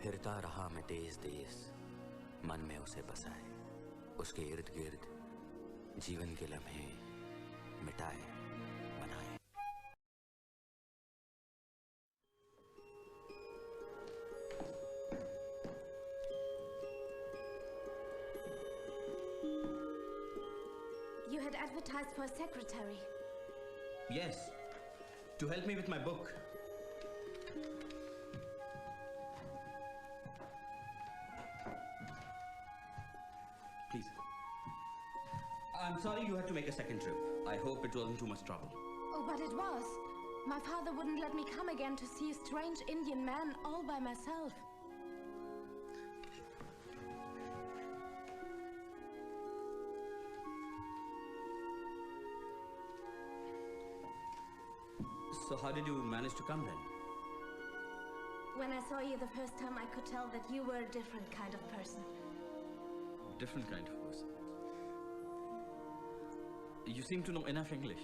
फिरता रहा मैं देश देश, मन में उसे बसाए, उसके इर्द गिर्द जीवन के लम्हे मिटाए बनाए। You had advertised for a secretary. Yes, to help me with my book. Please. I'm sorry you had to make a second trip. I hope it wasn't too much trouble. Oh, but it was. My father wouldn't let me come again to see a strange Indian man all by myself. So how did you manage to come then? When I saw you the first time, I could tell that you were a different kind of person. Different kind of person. You seem to know enough English.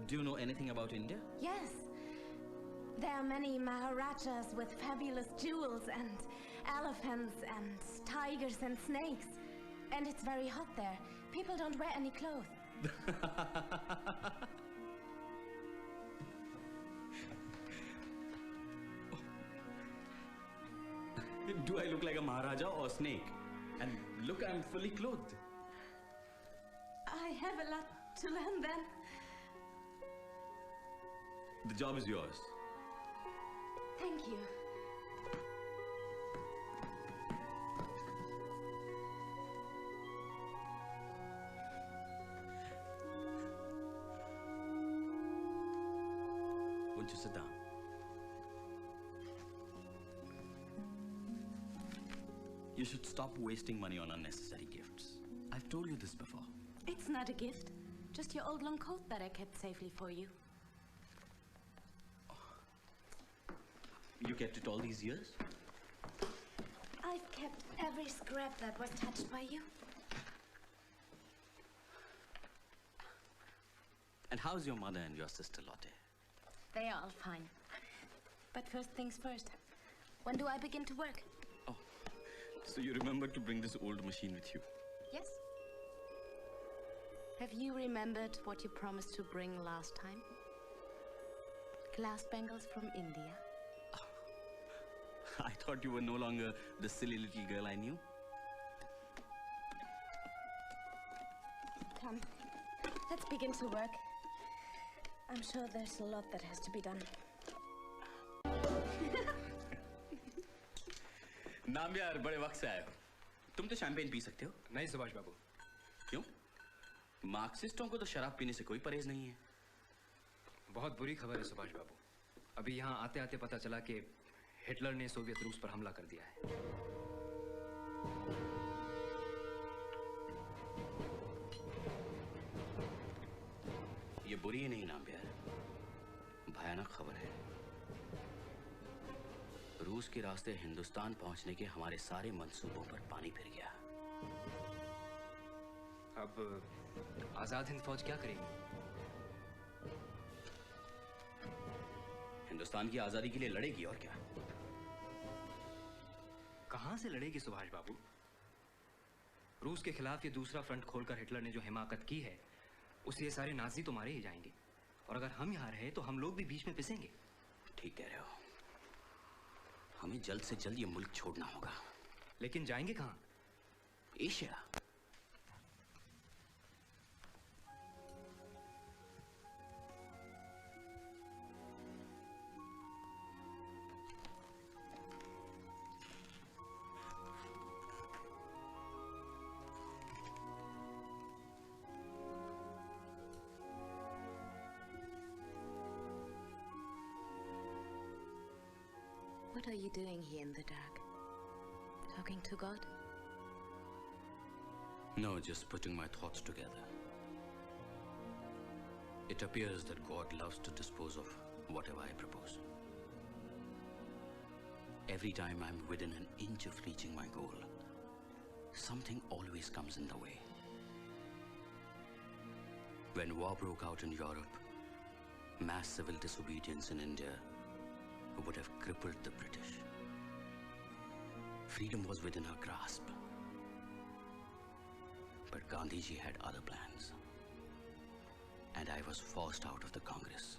Do you know anything about India? Yes. There are many Maharajas with fabulous jewels and elephants and tigers and snakes. And it's very hot there. People don't wear any clothes. Do I look like a Maharaja or a snake? And look, I'm fully clothed. I have a lot to learn then. The job is yours. Thank you. Won't you sit down? You should stop wasting money on unnecessary gifts. I've told you this before. It's not a gift. Just your old long coat that I kept safely for you. You kept it all these years? I've kept every scrap that was touched by you. And how's your mother and your sister Lotte? They are all fine. But first things first. When do I begin to work? Oh, so you remembered to bring this old machine with you? Yes. Have you remembered what you promised to bring last time? Glass bangles from India. Oh, I thought you were no longer the silly little girl I knew. Come, let's begin to work. I'm sure there's a lot that has to be done. नाम यार बड़े वक्त से आए हो। तुम तो champagne P सकते हो। नहीं सुभाष बाबू। क्यों? मार्क्सिस्टों को तो शराब पीने से कोई परहेज नहीं है। बहुत बुरी खबर है सुभाष बाबू। अभी यहाँ आते आते पता चला कि हिटलर ने सोवियत रूस पर हमला कर दिया है। ये बुरी ही नहीं नाम यार, भयानक खबर है। रूस के रास्ते हिंदुस्तान पहुंचने के हमारे सारे मंसूबों पर पानी फिर गया। अब आजाद हिंद फौज क्या करेगी? हिंदुस्तान की आजादी के लिए लड़ेगी और क्या। कहां से लड़ेगी सुभाष बाबू? रूस के खिलाफ ये दूसरा फ्रंट खोलकर हिटलर ने जो हिमाकत की है, उससे ये सारे नाजी तो मारे ही जाएंगे। और अगर हम यहाँ रहे तो हम लोग भी बीच में पिसेंगे। ठीक कह रहे हो। हमें जल्द से जल्द ये मुल्क छोड़ना होगा। लेकिन जाएंगे कहाँ? Asia. What are you doing here in the dark? Talking to God? No, just putting my thoughts together. It appears that God loves to dispose of whatever I propose. Every time I'm within an inch of reaching my goal, something always comes in the way. When war broke out in Europe, mass civil disobedience in India would have crippled the British. Freedom was within our grasp. But Gandhiji had other plans. And I was forced out of the Congress.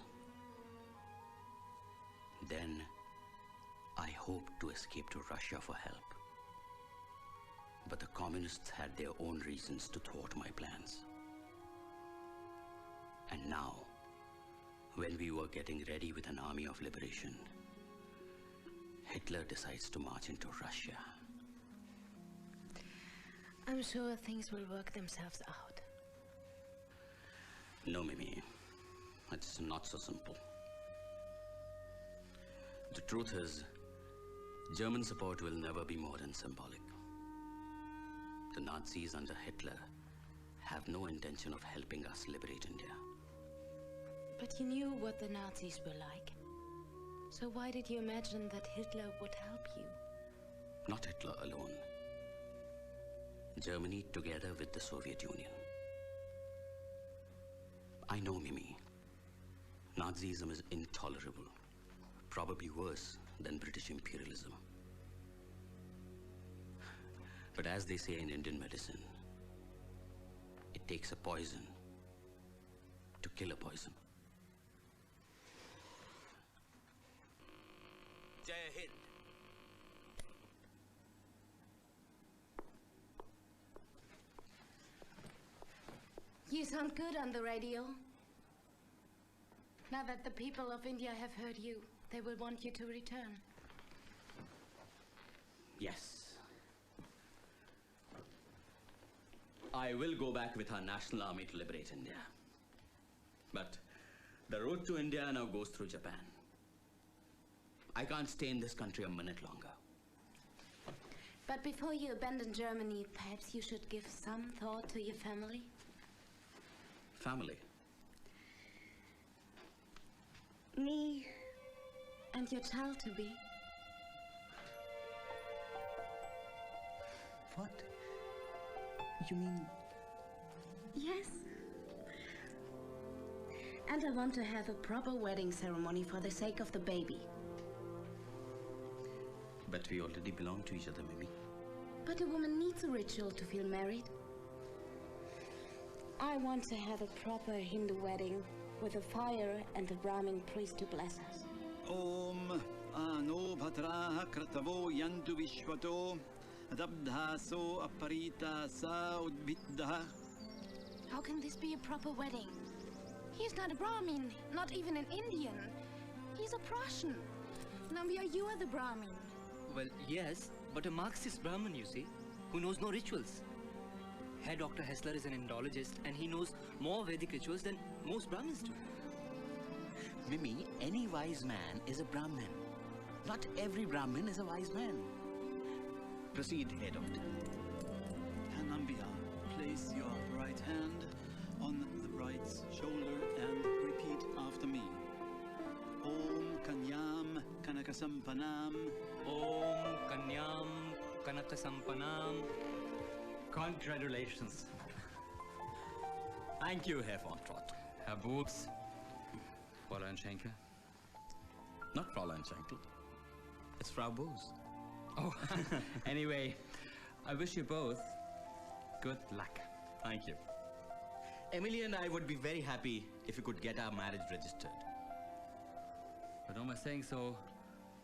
Then, I hoped to escape to Russia for help. But the communists had their own reasons to thwart my plans. And now, when we were getting ready with an army of liberation, Hitler decides to march into Russia. I'm sure things will work themselves out. No, Mimi. It's not so simple. The truth is, German support will never be more than symbolic. The Nazis under Hitler have no intention of helping us liberate India. But you knew what the Nazis were like. So why did you imagine that Hitler would help you? Not Hitler alone. Germany together with the Soviet Union. I know, Mimi. Nazism is intolerable. Probably worse than British imperialism. But as they say in Indian medicine, it takes a poison to kill a poison. Jai Hind. You sound good on the radio. Now that the people of India have heard you, they will want you to return. Yes. I will go back with our national army to liberate India. But the road to India now goes through Japan. I can't stay in this country a minute longer. But before you abandon Germany, perhaps you should give some thought to your family? Family? Me and your child-to-be. What? You mean... Yes. And I want to have a proper wedding ceremony for the sake of the baby. But we already belong to each other, Mimi. But a woman needs a ritual to feel married. I want to have a proper Hindu wedding with a fire and a Brahmin priest to bless us. Om Ano Bhadraha Kratavo Yantu Vishwato Adabdhaso Aparita Sa Udbidha. How can this be a proper wedding? He's not a Brahmin, not even an Indian. He's a Prussian. Nambia, you are the Brahmin. Well, yes, but a Marxist Brahmin, you see, who knows no rituals. Herr Dr. Hessler is an Indologist, and he knows more Vedic rituals than most Brahmins do. Mimi, any wise man is a Brahmin. Not every Brahmin is a wise man. Proceed, Herr Doctor. Hanambia, place your right hand on the bride's shoulder and repeat after me. Om Kanyam Kanakasampanam. Om Kanyam Kanakasampanam. Congratulations. Thank you, Herr von Trott. Herr Boots. Fräulein Schenkl. Not Fräulein Schenkl. It's Frau Bose. Oh, anyway, I wish you both good luck. Thank you. Emilie and I would be very happy if we could get our marriage registered. But am I saying so,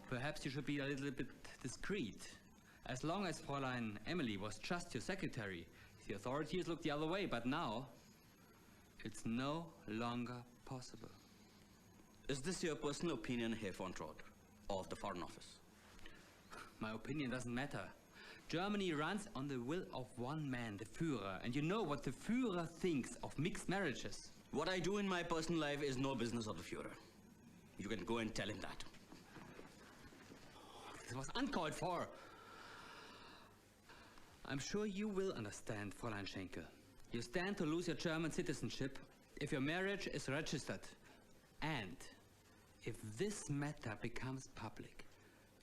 perhaps you should be a little bit discreet. As long as Fräulein Emilie was just your secretary, the authorities looked the other way, but now it's no longer possible. Is this your personal opinion, Herr von Trott, of the Foreign Office? My opinion doesn't matter. Germany runs on the will of one man, the Führer, and you know what the Führer thinks of mixed marriages. What I do in my personal life is no business of the Führer. You can go and tell him that. This was uncalled for. I'm sure you will understand, Fräulein Schenkl. You stand to lose your German citizenship if your marriage is registered. And if this matter becomes public,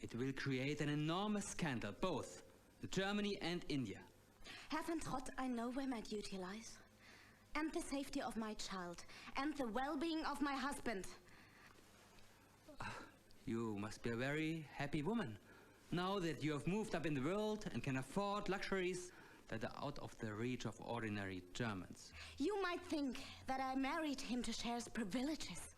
it will create an enormous scandal, both in Germany and India. Herr von Trott, I know where my duty lies. And the safety of my child. And the well-being of my husband. You must be a very happy woman. Now that you have moved up in the world and can afford luxuries that are out of the reach of ordinary Germans. You might think that I married him to share his privileges.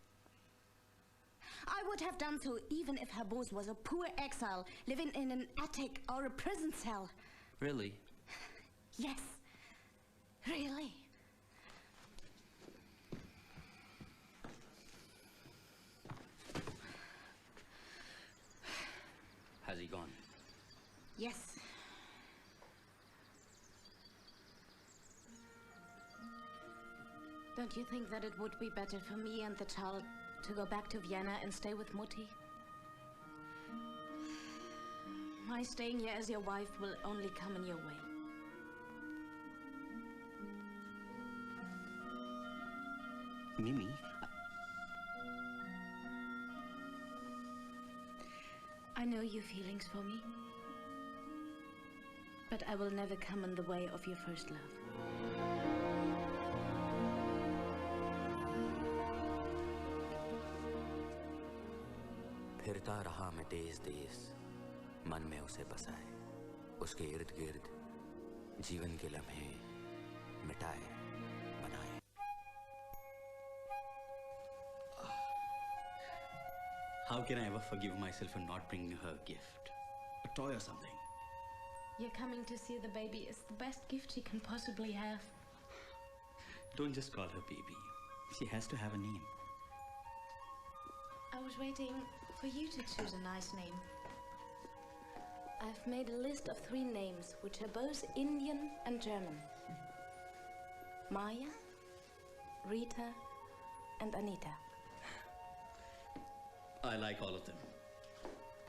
I would have done so even if Herr Bose was a poor exile living in an attic or a prison cell. Really? Yes, really. Has he gone? Yes. Don't you think that it would be better for me and the child to go back to Vienna and stay with Mutti? My staying here as your wife will only come in your way. Mimi, I know your feelings for me, but I will never come in the way of your first love. फिरता रहा मैं देश देश, मन में उसे बसाए, उसके इर्द गिर्द जीवन के लम्हे मिटाए बनाए. how can I ever forgive myself for not bringing her a gift? A toy or something? Your coming to see the baby is the best gift she can possibly have. Don't just call her baby. She has to have a name. I was waiting for you to choose a nice name. I've made a list of 3 names, which are both Indian and German. Maya, Rita, and Anita. I like all of them.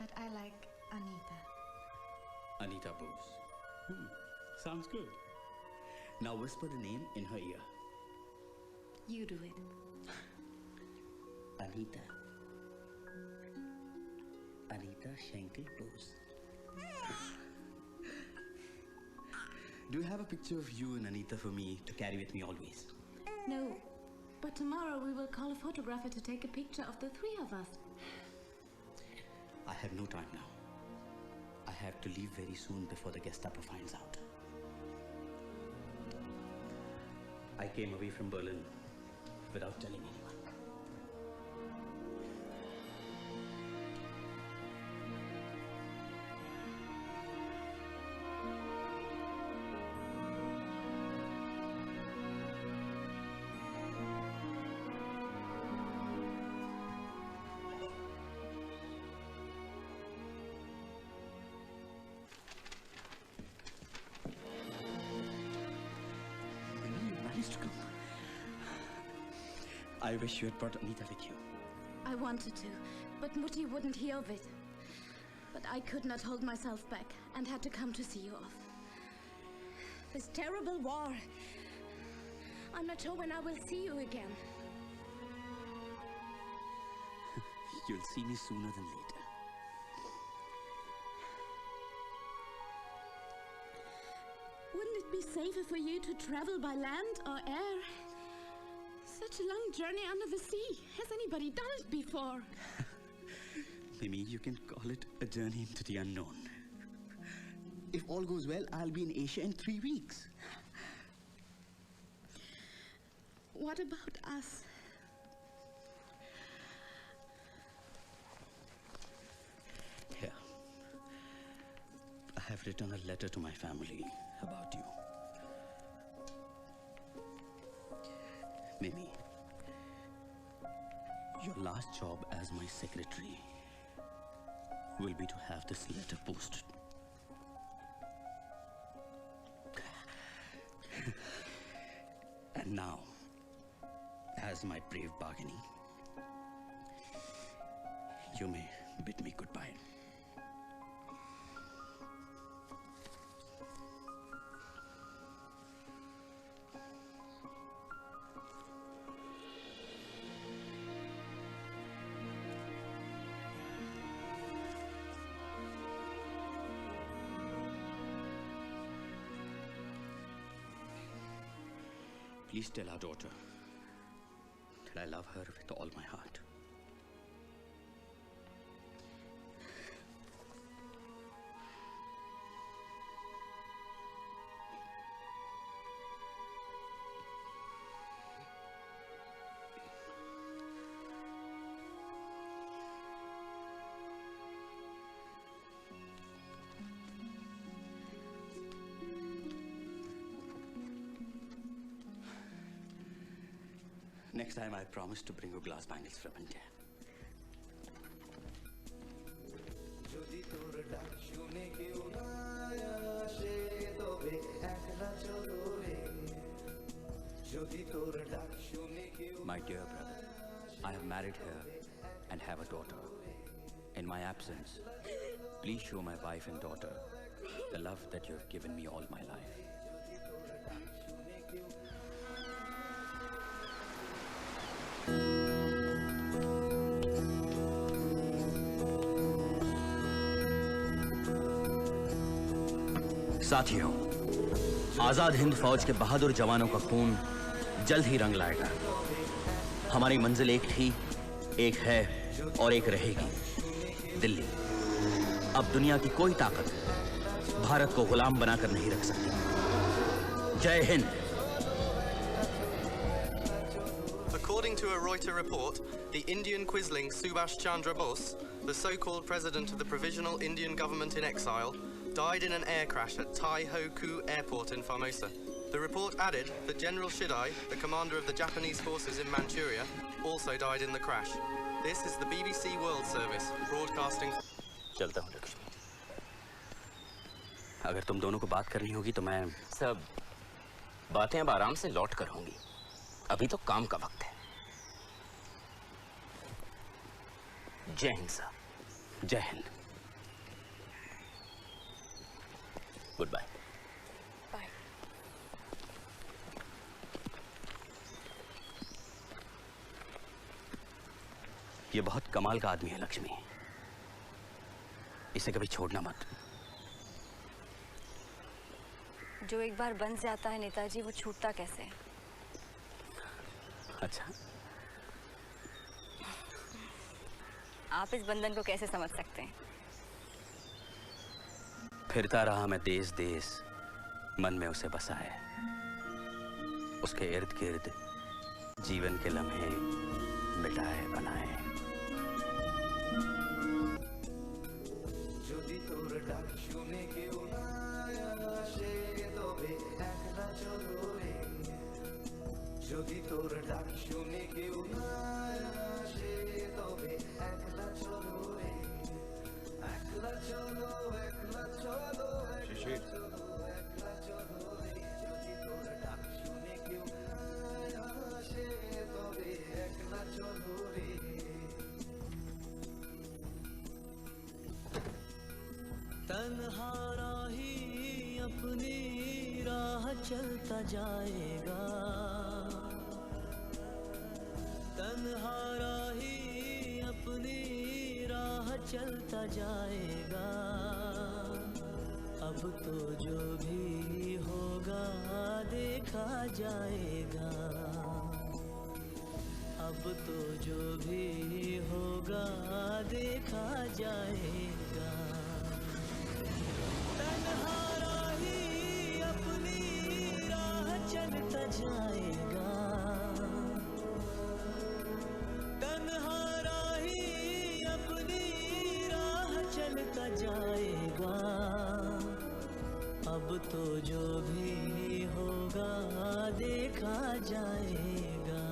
But I like Anita. Anita Bose. Sounds good. Now whisper the name in her ear. You do it. Anita. Emilie Schenkl Bose. Do you have a picture of you and Anita for me to carry with me always? No, but tomorrow we will call a photographer to take a picture of the 3 of us. I have no time now. I have to leave very soon before the Gestapo finds out. I came away from Berlin without telling anyone. I wish you had brought Anita with you. I wanted to, but Mutti wouldn't hear of it. But I could not hold myself back and had to come to see you off. This terrible war. I'm not sure when I will see you again. You'll see me sooner than later. Wouldn't it be safer for you to travel by land or air? Such a long journey under the sea. Has anybody done it before? Mimi, you can call it a journey into the unknown. If all goes well, I'll be in Asia in 3 weeks. What about us? Here. I have written a letter to my family about you. Mimi, your last job as my secretary will be to have this letter posted. And now, as my brave bargaining, you may bid me goodbye. Please tell our daughter that I love her with all my heart. Next time I promise to bring you glass bangles from India. My dear brother, I have married her and have a daughter. In my absence, please show my wife and daughter the love that you have given me all my life. साथियों, आजाद हिंद फौज के बहादुर जवानों का खून जल्द ही रंग लाएगा। हमारी मंजिल एक थी, एक है और एक रहेगी, दिल्ली। अब दुनिया की कोई ताकत भारत को गुलाम बनाकर नहीं रख सकती। जय Hind. According to a Reuters report, the Indian quisling Subhas Chandra Bose, the so-called president of the Provisional Indian Government in exile, died in an air crash at Tai Ho Ku Airport in Formosa. The report added that General Shidai, the commander of the Japanese forces in Manchuria, also died in the crash. This is the BBC World Service, broadcasting... चलता हूँ लक्ष्मी। अगर तुम दोनों को बात करनी होगी तो मैं... सब बातें अब आराम से लौट कर होंगी। अभी तो काम का वक्त है। जय हिंद साहब। जय हिंद। Good bye. बाय। ये बहुत कमाल का आदमी है लक्ष्मी, इसे कभी छोड़ना मत। जो एक बार बन जाता है नेताजी, वो छूटता कैसे? अच्छा, आप इस बंधन को कैसे समझ सकते हैं? फिरता रहा मैं देश देश, मन में उसे बसाए, उसके इर्द गिर्द जीवन के लम्हे मिटाए बनाए। तन्हा राही अपनी राह चलता जाएगा, तन्हा राही अपनी राह चलता जाएगा। अब तो जो भी होगा देखा जाएगा, अब तो जो भी होगा देखा जाएगा। तन्हा राही अपनी राह चलता जाएगा, तन्हा राही अपनी राह चलता जाएगा। अब तो जो भी होगा देखा जाएगा।